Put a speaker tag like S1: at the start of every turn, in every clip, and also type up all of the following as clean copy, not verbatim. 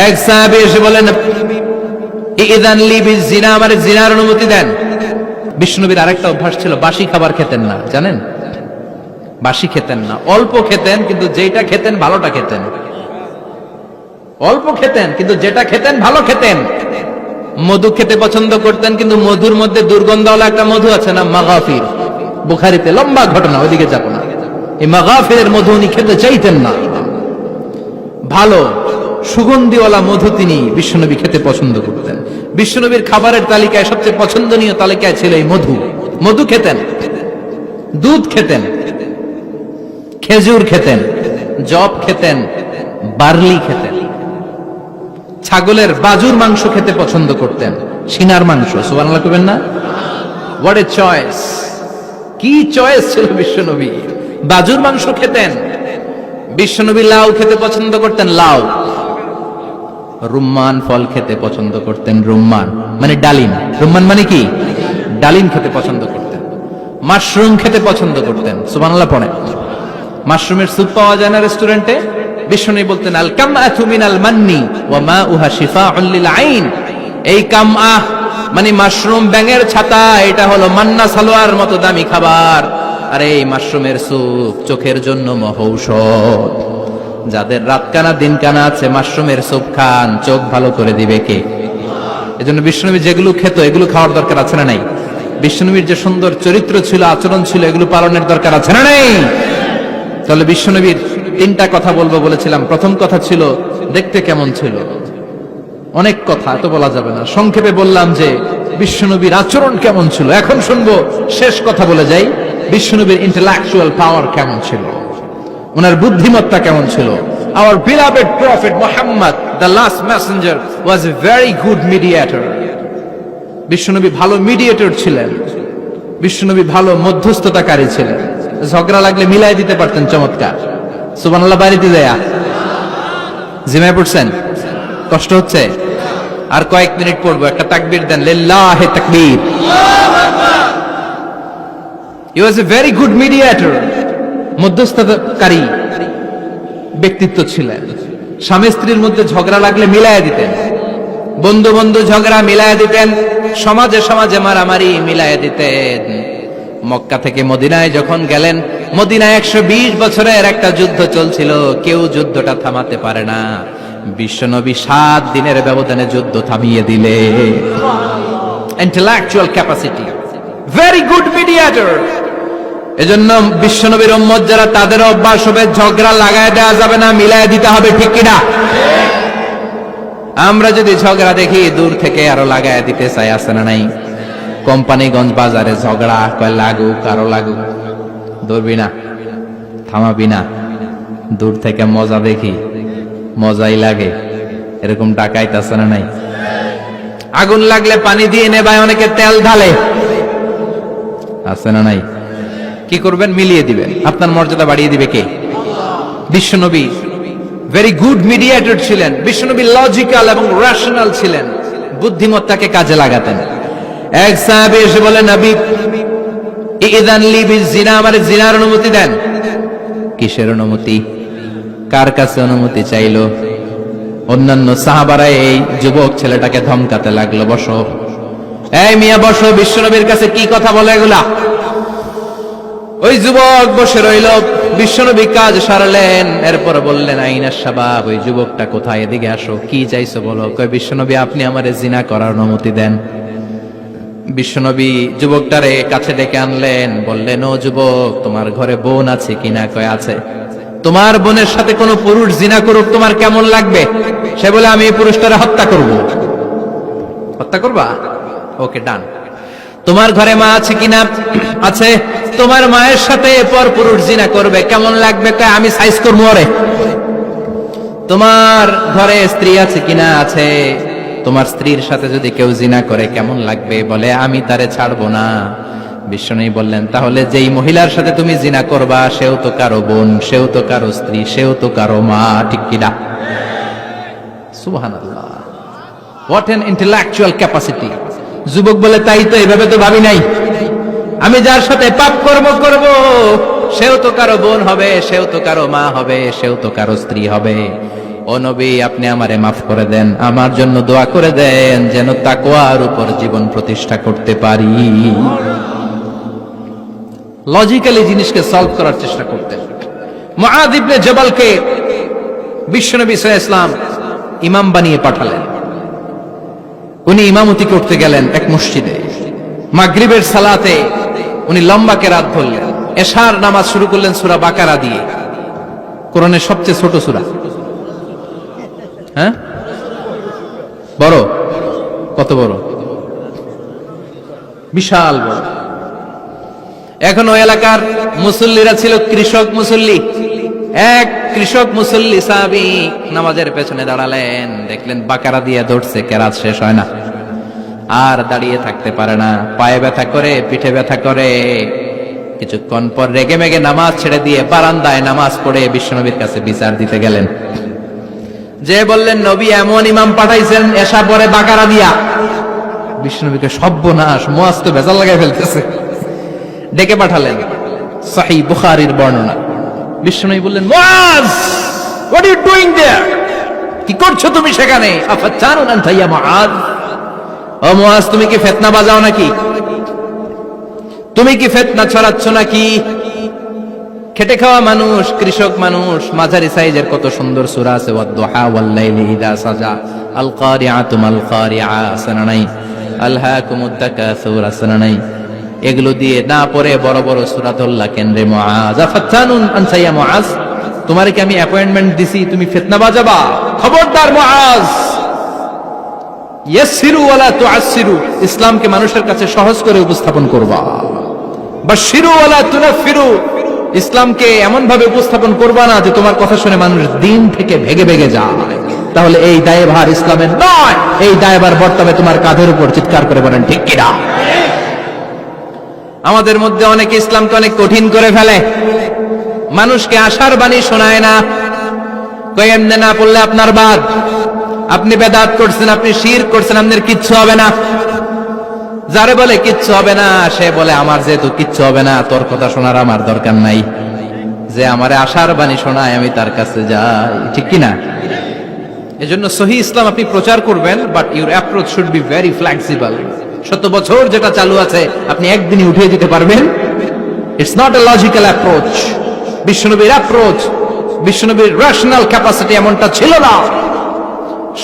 S1: এক সাহাবী এসে বলেন, ইযান লি বিজিনা, আমার জিনার অনুমতি দেন। বিশ্বনবীর আরেকটা অভ্যাস ছিল, বাসি খাবার খেতেন না, জানেন? বাসি খেতেন না, অল্প খেতেন, কিন্তু যেটা খেতেন ভালোটা খেতেন। অল্প খেতেন কিন্তু যেটা খেতেন ভালো খেতেন। মধু খেতে পছন্দ করতেন, কিন্তু মধুর মধ্যে দুর্গন্ধওয়ালা একটা মধু আছে না, মাগাফির, বুখারীতে লম্বা ঘটনা, ওইদিকে যাব না। এই মাগাফিরের মধু উনি খেতে চাইতেন না। ভালো সুগন্ধিওয়ালা মধু তিনি বিশ্বনবী খেতে পছন্দ করতেন। বিশ্বনবীর খাবারের তালিকায় সবচেয়ে পছন্দনীয় তালিকায় ছিল এই মধু। মধু খেতেন, দুধ খেতেন, খেজুর খেতেন, জব খেতেন, বার্লি খেতেন, ছাগলের বাজুর মাংস খেতে পছন্দ করতেন, সিনার মাংস। সুবহানাল্লাহ কইবেন না? What a choice! কি চয়েস ছিল বিশ্বনবী! বাজুর মাংস খেতেন। বিশ্বনবী লাউ খেতে পছন্দ করতেন, লাউ। রুম্মান ফল খেতে পছন্দ করতেন, রুম্মান মানে ডালিম। রুম্মান মানে কি? ডালিম খেতে পছন্দ করতেন। মাশরুম খেতে পছন্দ করতেন। সুবহানাল্লাহ পড়ে। মাশরুমের স্যুপ পাওয়া যায় না রেস্টুরেন্টে? বিশ্বনবী বলতেন, আল কামআতু মিনাল মান্নি ওয়া মাউহা শিফাউন লিল আইন। এই কামআহ মানে মাশরুম, ব্যাঙের ছাতা, এটা হলো মান্না সালোয়ার মতো দামি খাবার। আর এই মাশরুমের স্যুপ চোখের জন্য মহৌষধ। যাদের রাত কানা দিন কানা আছে, মাশরুমের স্যুপ খান, চোখ ভালো করে দিবে কে? এজন্য বিশ্বনবী যেগুলো খেত এগুলো খাওয়ার দরকার আছে না নাই? বিশ্বনবীর যে সুন্দর চরিত্র ছিল, আচরণ ছিল, এগুলো পালনের দরকার আছে না নাই? তাহলে বিশ্বনবীর তিনটা কথা বলবো বলেছিলাম। প্রথম কথা ছিল দেখতে কেমন ছিল। অনেক কথা এত বলা যাবে না, সংক্ষেপে বললাম যে বিশ্বনবীর আচরণ কেমন ছিল। এখন শুনবো, শেষ কথা বলে যাই, বিশ্বনবীর ইন্টেলেকচুয়াল পাওয়ার কেমন ছিল, ওনার বুদ্ধিমত্তা কেমন ছিল। Our beloved prophet Muhammad, the last messenger, was a very good mediator. বিশ্বনবী ভালো মিডিয়েটর ছিলেন। বিশ্বনবী ভালো মধ্যস্থতাকারী ছিলেন। ঝগড়া লাগলে মিলাই দিতে পারতেন চমৎকার। সুবহানাল্লাহ। বাড়িতে যায়া জিমায় পড়ছেন? কষ্ট হচ্ছে? আর কয়েক মিনিট পড়বো, একটা তাকবীর দেন, লিল্লাহি তাকবীর। He was a very good mediator. মধ্যস্থতাকারী ব্যক্তিত্ব ছিলেন। স্বামী স্ত্রীর মধ্যে ঝগড়া লাগলে মিলায়া দিতেন, বন্ধু বন্ধু ঝগড়া মিলায়া দিতেন, সমাজে সমাজে মারামারি মিলায়া দিতেন। মক্কা থেকে মদিনায় যখন গেলেন, মদিনায় 120 বছরের একটা যুদ্ধ চলছিল, কেউ যুদ্ধটা থামাতে পারে না। বিশ্বনবী 7 দিনের ব্যবধানে যুদ্ধ থামিয়ে দিলে। Intellectual capacity, very good mediator. এজন্য বিশ্বনবীর উম্মত যারা, তাদের অভ্যাস হবে ঝগড়া লাগায় দেওয়া যাবে না, মিলায় দিতে হবে, ঠিক কিনা? আমরা যদি ঝগড়া দেখি দূর থেকে আরো লাগায় দিতে চাই, আছে না নাই? কোম্পানিগঞ্জ বাজারে ঝগড়া, কয় লাগুক আরো লাগুক, ধরবি না, থামাবি না, দূর থেকে মজা দেখি, মজাই লাগে, এরকম ডাকাইত আছে না নাই? আগুন লাগলে পানি দিয়ে নেবায়, অনেকে তেল ঢালে, আছে না নাই? কি করবেন? মিলিয়ে দিবেন। আপনার মর্যাদা বাড়িয়ে দিবে কে? বিশ্বনবী ভেরি গুড মিডিয়েটর ছিলেন। বিশ্বনবী লজিক্যাল এবং রেশনাল ছিলেন, বুদ্ধিমত্তাকে কাজে লাগাতেন। এক সাহাবী এসে বলেন, নবী ইযান লি বিজিনা, আমার জিনার অনুমতি দেন। কিসের অনুমতি? কার কাছে অনুমতি চাইলো? অন্যান্য সাহাবারা এই যুবক ছেলেটাকে ধমকাতে লাগলো, বসো, এই মিয়া বসো, বিশ্বনবীর কাছে কি কথা বলে এগুলা? ওই যুবক বসে রইল। বিশ্বনবী কাজ সারলেন, এরপর বললেন, আইনা শাবাব, ওই যুবকটা কোথায়, এদিকে আসো, কি চাইছো বলো। কয়, বিশ্বনবী আপনি আমারে জিনা করার অনুমতি দেন। বিশ্বনবী যুবকটারে কাছে ডেকে আনলেন, বললেন, ও যুবক, তোমার ঘরে বোন আছে কিনা? কয়, আছে। তোমার বোনের সাথে কোন পুরুষ জিনা করুক, তোমার কেমন লাগবে? সে বলে, আমি এই পুরুষটারে হত্যা করব। হত্যা করবা? ওকে, ডান। তোমার ঘরে মা আছে কিনা? আছে। তোমার মায়ের সাথে পর পুরুষ জিনা করবে, কেমন লাগবে? কয়, আমি সাইজ করবো ওরে। তোমার ঘরে স্ত্রী আছে কিনা? আছে। তোমার স্ত্রীর সাথে যদি কেউ জিনা করে কেমন লাগবে? বলে, আমি তারে ছাড়বো না। বিশ্বনবী বললেন, তাহলে যেই মহিলার সাথে তুমি জিনা করবা, সেও তো কারো বোন, সেও তো কারো স্ত্রী, সেও তো কারো মা, ঠিক কিনা? সুবহানাল্লাহ। What N intellectual capacity. যুবক বলে, তাই তো, এভাবে তো ভাবি নাই। আমি যার সাথে পাপ করব সেও তো কারো বোন হবে, সেও তো কারো মা হবে, সেও তো কারো স্ত্রী হবে। ও নবী, আপনি আমারে মাফ করে দেন, আমার জন্য দোয়া করে দেন যেন তাকওয়ার উপর জীবন প্রতিষ্ঠা করতে পারি। লজিক্যালি জিনিসকে সলভ করার চেষ্টা করতেন। মুআয ইবনে জাবালকে বিশ্বনবী সাল্লাল্লাহু আলাইহি ওয়াসাল্লাম ইমাম বানিয়ে পাঠালেন। উনি ইমামতি করতে গেলেন এক মসজিদে। মাগরিবের সালাতে উনি লম্বা কেরাত ধরলেন। এশার নামাজ শুরু করলেন সূরা বাকারা দিয়ে, কোরআনের সবচেয়ে ছোট সূরা। হ্যাঁ, বড়? কত বড়? বিশাল বড়। এখন ওই এলাকার মুসল্লিরা ছিল কৃষক মুসল্লি। এক কৃষক মুসল্লি সাহাবী নামাজের পেছনে দাঁড়ালেন, দেখলেন বাকারা দিয়ে ধরছে, কেরাত শেষ হয় না, আর দাঁড়িয়ে থাকতে পারে না, পায়ে ব্যথা করে, পিঠে ব্যথা করে। কিছুক্ষণ পর রেগে মেগে নামাজ ছেড়ে দিয়ে বারান্দায় নামাজ পড়ে বিশ্বনবীর কাছে বিচার দিতে গেলেন। যে বললেন, নবী এমন ইমাম পাঠাইছেন এশা পরে বাকারা দিয়া। বিশ্বনবীকে সর্বনাশ, মুআয তো ভেজাল লাগাই ফেলতেছে। ডেকে পাঠালেন, সহিহ বুখারীর বর্ণনা। বিশ্বনবী বললেন, মুআয, হোয়াট আর ইউ ডুইং দেয়ার? কি করছো তুমি সেখানে? আফাতানুন আনতা ইয়া মুআয? ও মুআয, তুমি কি ফিতনা বাজাও নাকি? তুমি কি ফিতনা ছড়াচ্ছ নাকি? খেটে খাওয়া মানুষ, কৃষক মানুষ, মাঝারি সাইজের কত সুন্দর সূরা আছে, ওয়াদ-দুহা ওয়াল-লাইলি ইযা সাজা, আল কারিআতু মাল কারিআ, সানানাই, আলহাকুমুত তাকাসুর, সানানাই। এগুলো দিয়ে না পড়ে বড় বড় সূরা ধরলা কেন রে মুআয? আফাতানুন আনতা ইয়া মুআয? তোমারে কি আমি অ্যাপয়েন্টমেন্ট দিছি তুমি ফিতনা বাজাবা? খবরদার মুআয, ইয়াসসিরু ওয়ালা তুআসসিরু, ইসলামকে মানুষের কাছে সহজ করে উপস্থাপন করবা। বাশশিরু ওয়ালা তুনাফিরু, ইসলামকে এমন ভাবে উপস্থাপন করবা না যে তোমার কথা শুনে মানুষ দিন থেকে ভেগে ভেগে যায়। তাহলে এই দায়ভার ইসলামের নয়, এই দায়ভার বর্তমানে তোমার কাঁধের উপর। চিৎকার করে বলেন ঠিক কিনা? আমাদের মধ্যে অনেকে ইসলামকে অনেক কঠিন করে ফেলে, মানুষকে আশার বাণী শোনায় না। কই এমনে না পড়লে আপনার বাদ, আপনি বেদাত করছেন, আপনি শিরক করছেন, আপনার কিচ্ছু হবে না। যারে বলে কিচ্ছু হবে না, সে বলে আমার যেহেতু কিচ্ছু হবে না, তোর কথা শোনার আমার দরকার নাই। যে আমারে আশার বাণী শোনায় আমি তার কাছে যাই, ঠিক কিনা? এজন্য সহিহ ইসলাম আপনি প্রচার করবেন, but your approach should be very flexible. 70 বছর যেটা চালু আছে আপনি একদিনই উঠিয়ে দিতে পারবেন? It's not a logical approach. বিশ্বনবীর অ্যাপ্রোচ, বিশ্বনবীর রেশনাল ক্যাপাসিটি এমনটা ছিল না।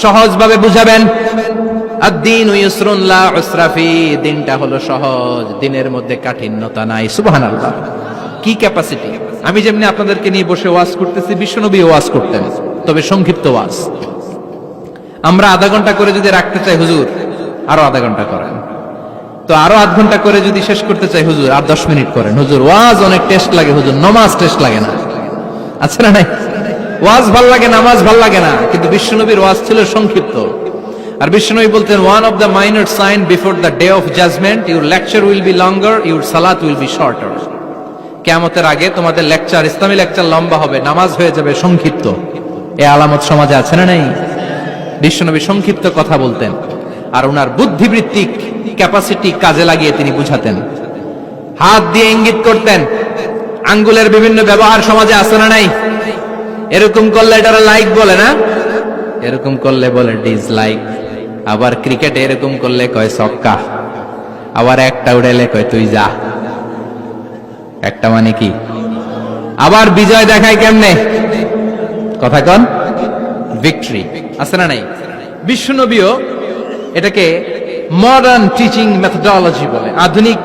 S1: সহজভাবে বুঝাবেন। আদ-দীন ইউসরুন লা উসরা ফি, দিনটা হলো সহজ, দিনের মধ্যে কাঠিন্যতা নাই। সুবহানাল্লাহ, কি ক্যাপাসিটি! আমি যেমনি আপনাদেরকে নিয়ে বসে ওয়াজ করতেছি, বিশ্বনবী ওয়াজ করতেন, তবে সংক্ষিপ্ত ওয়াজ। আমরা আধা ঘন্টা করে যদি রাখতে চাই, হুজুর আরো আধা ঘন্টা করেন। তো আরো আধ ঘন্টা করে যদি শেষ করতে চাই, হুজুর আর 10 মিনিট করেন। হুজুর ওয়াজ অনেক টেস্ট লাগে, হুজুর নামাজ টেস্ট লাগে না। আছে না নাই? ওয়াজ ভাল লাগে, নামাজ ভাল লাগে না। কিন্তু বিশ্বনবীর ওয়াজ ছিল সংক্ষিপ্ত। আর বিশ্বনবী বলতেন, one of the minor sign before the day of judgement, your lecture will be longer, your সালাত উইল বি শর্টার। কিয়ামতের আগে তোমাদের লেকচার, ইসলামী লেকচার লম্বা হবে, নামাজ হয়ে যাবে সংক্ষিপ্ত। এই আলামত সমাজে আছে না নাই? বিশ্বনবী সংক্ষিপ্ত কথা বলতেন, আর ওনার বুদ্ধিবৃত্তিক ক্যাপাসিটি কাজে লাগিয়ে তিনি বুঝাতেন। হাত দিয়ে ইঙ্গিত করতেন। আঙ্গুলের বিভিন্ন ব্যবহার সমাজে আছে না নাই? এরকম করলে এটারে লাইক বলে না, এরকম করলে বলে ডিসলাইক। আবার ক্রিকেটে এরকম করলে কয় ছক্কা, আবার একটা উড়াইলে কয় তুই যা। একটা মানে কি? আবার বিজয় দেখায় কেমনে? কথা কন, ভিক্টরি। আছে না নাই? বিশ্বনবীও এটাকে মডার্ন টিচিং মেথোডোলজি বলে। আধুনিক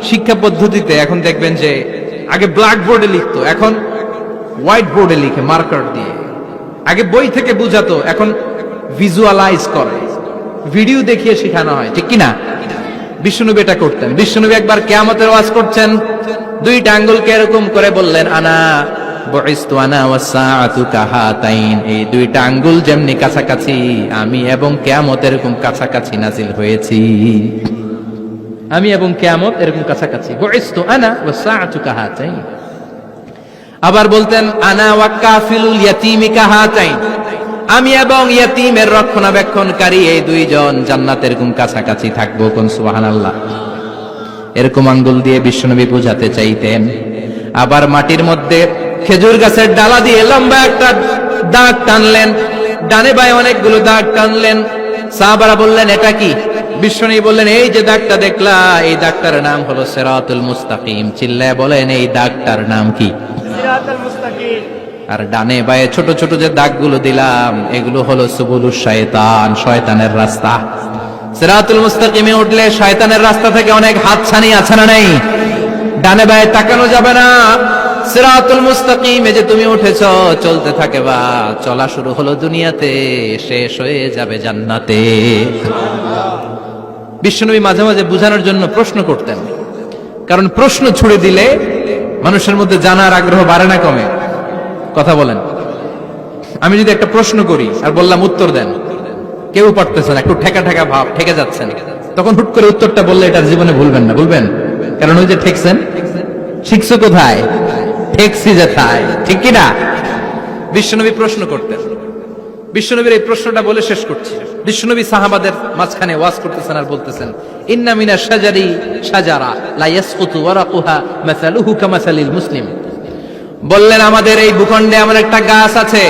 S1: শিক্ষা পদ্ধতিতে এখন দেখবেন যে আগে ব্ল্যাক বোর্ডে লিখতো, এখন হোয়াইট বোর্ডে লিখে মার্কার দিয়ে। আগে বই থেকে বুঝাতো, এখন ভিজুয়ালাইজ করে, ভিডিও দেখিয়ে শেখানো হয়, ঠিক কিনা? বিশ্বনবী এটা করতেন। বিশ্বনবী একবার কিয়ামতের ওয়াজ করছেন, দুইটা আঙ্গুলকে এরকম করে বললেন, আনা বুইসতু আনা ওয়াস সাআতু কাহাতাইন, এই দুইটা আঙ্গুল যেমনি কাছাকাছি, আমি এবং কিয়ামত এরকম কাছাকাছি নাজিল হয়েছি। আমি এবং কিয়ামত এরকম কাছাকাছি। বুইসতু আনা ওয়াস সাআতু কাহাতাইন। আবার বলতেন, আনা ওয়া কাফিলুল ইয়াতীমি কাহাতাইন, আমি এবং ইয়াতীমের রক্ষণাবেক্ষণকারী এই দুইজন জান্নাতের এরকম কাছাকাছি থাকবো। কোন সুবহানাল্লাহ। এরকম আঙ্গুল দিয়ে বিশ্বনবী বুঝাতে চাইতেন। আবার মাটির মধ্যে খেজুর গাছের ডালা দিয়ে লম্বা একটা দাগ টানলেন, ডানে বায়ে অনেকগুলো দাগ টানলেন। সাহাবারা বললেন এটা কি? বিশ্বনবী বললেন এই যে দাগটা দেখলা, এই দাগটার নাম হলো সিরাতুল মুস্তাকিম। চিল্লায় বলেন এই দাগটার নাম কি?
S2: সিরাতাল মুস্তাকিম।
S1: আর ডানে বায়ে ছোট ছোট যে দাগগুলো দিলাম এগুলো হলো সুবুলুশ শয়তান, শয়তানের রাস্তা। সিরাতুল মুস্তাকিমে উঠলে শয়তানের রাস্তা থেকে অনেক হাতছানি আছে না নাই? ডানে বায়ে তাকানো যাবে না। সিরাতুল মুস্তাকিমে যে তুমি উঠেছ, চলতে থাকে বা চলা শুরু হলো দুনিয়াতে, শেষ হয়ে যাবে জান্নাতে। বিশ্বনবী মাঝে মাঝে বুঝানোর জন্য প্রশ্ন করতেন, কারণ প্রশ্ন ছুড়ে দিলে মানুষের মধ্যে জানার আগ্রহ বাড়ে না কমে? কথা বলেন। আমি যদি একটা প্রশ্ন করি আর বললাম উত্তর দেন, কেউ পারতেছেন, একটু ঠেকা ঠেকা ভাব, ঠেকে যাচ্ছেন, তখন হুট করে উত্তরটা বললে এটার জীবনে ভুলবেন না, ভুলবেন? কারণ ওই যে ঠেকছেন, শিখছো কোথায়? ঠেকছি যেথায়, ঠিক কিনা? বিশ্বনবী প্রশ্ন করতেন। বিশ্বনবীর এই প্রশ্নটা বলে শেষ করছি। বিশ্বনবী সাহাবাদের মাঝখানে ওয়াজ করতেছেন আর বলতেছেন, ইন্না মিনা শাজারি শাজারা লা ইয়াসকুতু ওয়ারাকুহা মাসালুহু কামাসালিল মুসলিম। বললেন আমাদের এই ভূখণ্ডে এমন একটা গাছ আছে,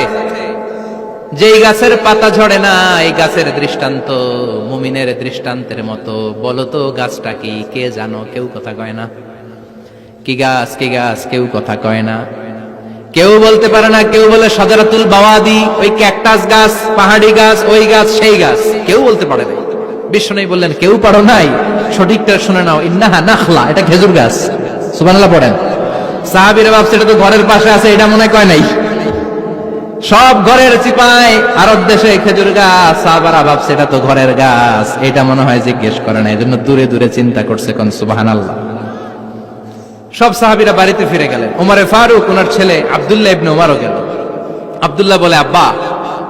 S1: যেই গাছের পাতা ঝরে না, এই গাছের দৃষ্টান্ত মুমিনের দৃষ্টান্তের মতো। বলো তো গাছটা কি? কে জানো? কেউ কথা কয় না। কি গাছ? কি গাছ? কেউ কথা কয় না, কেউ বলতে পারে না। কেউ বলে শাজারাতুল বাওয়াদি, ওই ক্যাকটাস গাছ, পাহাড়ি গাছ, ওই গাছ, সেই গাছ, কেউ বলতে পারে না। বিশ্বনবী বললেন কেউ পারো নাই? সঠিকটা শুনে নাও, ইন্নাহা নাখলা, এটা খেজুর গাছ। সুবহানাল্লাহ পড়েন। সাহাবীরা ভাবছে এটা তো ঘরের পাশে আছে, এটা মনে কয় নাই। সব ঘরের চিপায় আরব দেশে খেজুর গাছ, সাহাবারা ভাবছে এটা তো ঘরের গাছ, এটা মনে হয় জিজ্ঞেস করে না, এজন্য দূরে দূরে চিন্তা করছে। কোন সুবহানাল্লাহ। সব সাহাবীরা বাড়িতে ফিরে গেলেন। ওমরে ফারুক, ওনার ছেলে আব্দুল্লাহ ইবনে ওমরও গেল। আব্দুল্লাহ বলে, আব্বা,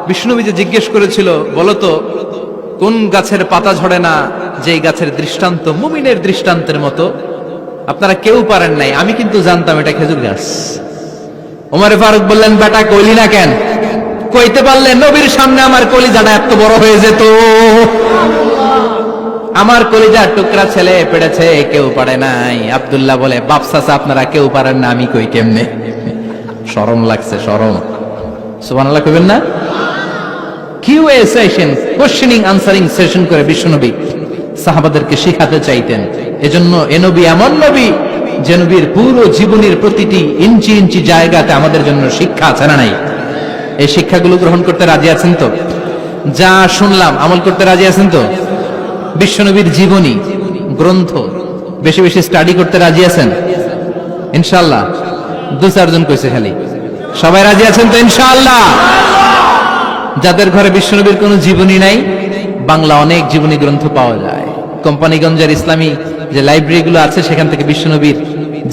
S1: বিষ্ণুনবী যে জিজ্ঞেস করেছিল, বলো তো কোন গাছের পাতা ঝরে না, যেই গাছের দৃষ্টান্ত মুমিনের দৃষ্টান্তের মতো? আপনারা কেউ পারেন নাই, আমি কিন্তু জানতাম এটা খেজুর গাছ। ওমরে ফারুক বললেন, বেটা কইলি না কেন? কইতে পারলে নবীর সামনে আমার কলিজাটা এত বড় হয়ে যেত। আমার কলিজার টুকরা ছেলে পেড়েছে, কেউ পারে নাই। আব্দুল্লাহ বলে, বাপ চাচা আপনারা কেউ পারেন না, আমি কই কেমনে? শরম লাগছে, শরম। সুবহানাল্লাহ কইবেন না? QA session, questioning answering session করে বিশ্বনবী সাহাবাদেরকে শিখাতে চাইতেন। এজন্য এ নবী এমন নবী যে নবীর পুরো জীবনের প্রতিটি ইঞ্চি ইঞ্চি জায়গাতে আমাদের জন্য শিক্ষা আছে না নাই? এই শিক্ষাগুলো গ্রহণ করতে রাজি আছেন তো? যা শুনলাম আমল করতে রাজি আছেন তো? বিশ্বনবীর জীবনী গ্রন্থ বেশি বেশি স্টাডি করতে রাজি আছেন ইনশাআল্লাহ? 2-4 জন কইছে খালি। সবাই রাজি আছেন তো ইনশাআল্লাহ? যাদের ঘরে বিশ্বনবীর কোনো জীবনী নাই, বাংলা অনেক জীবনী গ্রন্থ পাওয়া যায়। কোম্পানিগঞ্জের ইসলামী যে লাইব্রেরিগুলো আছে, সেখান থেকে বিশ্বনবীর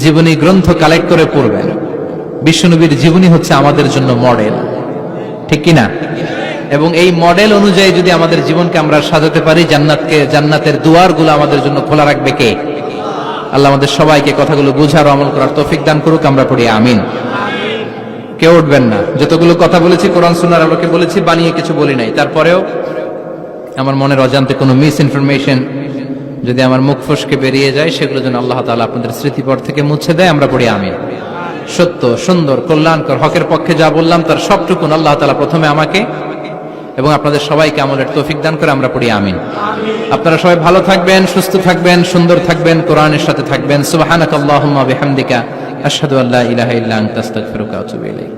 S1: জীবনী গ্রন্থ কালেক্ট করে পড়বেন। বিশ্বনবীর জীবনী হচ্ছে আমাদের জন্য মডেল, ঠিক কিনা? এবং এই মডেল অনুযায়ী যদি আমাদের জীবনকে আমরা সাজাতে পারি, জান্নাতের দুয়ারগুলো আমাদের জন্য খোলা রাখবে কে? আল্লাহ আমাদের সবাইকে কথাগুলো বুঝার ও আমল করার তৌফিক দান করুক। আমরা পড়ি আমিন। কেউ উঠবেন না। যতগুলো কথা বলেছি কোরআন সুন্নাহর আলোকে বলেছি, বানিয়ে কিছু বলি নাই। তারপরেও আমার মনের অজান্তে কোনো মিস ইনফরমেশন যদি আমার মুখ ফসকে বেরিয়ে যায়, সেগুলো যেন আল্লাহ তাআলা আপনাদের স্মৃতিপট থেকে মুছে দেয়। আমরা পড়ি আমিন। সত্য, সুন্দর, কল্যাণকর, হকের পক্ষে যা বললাম তার সবটুকুন আল্লাহ তাআলা প্রথমে আমাকে এবং আপনাদের সবাইকে আমলের তৌফিক দান করে। আমরা পড়ি আমিন। আপনারা সবাই ভালো থাকবেন, সুস্থ থাকবেন, সুন্দর থাকবেন, কোরআনের সাথে থাকবেন। সুবহানাকাল্লাহুম্মা বিহামদিকা আশহাদু আল্লা ইলাহা ইল্লা আনতা আস্তাগফিরুকা ওয়া আতুবু ইলাইক।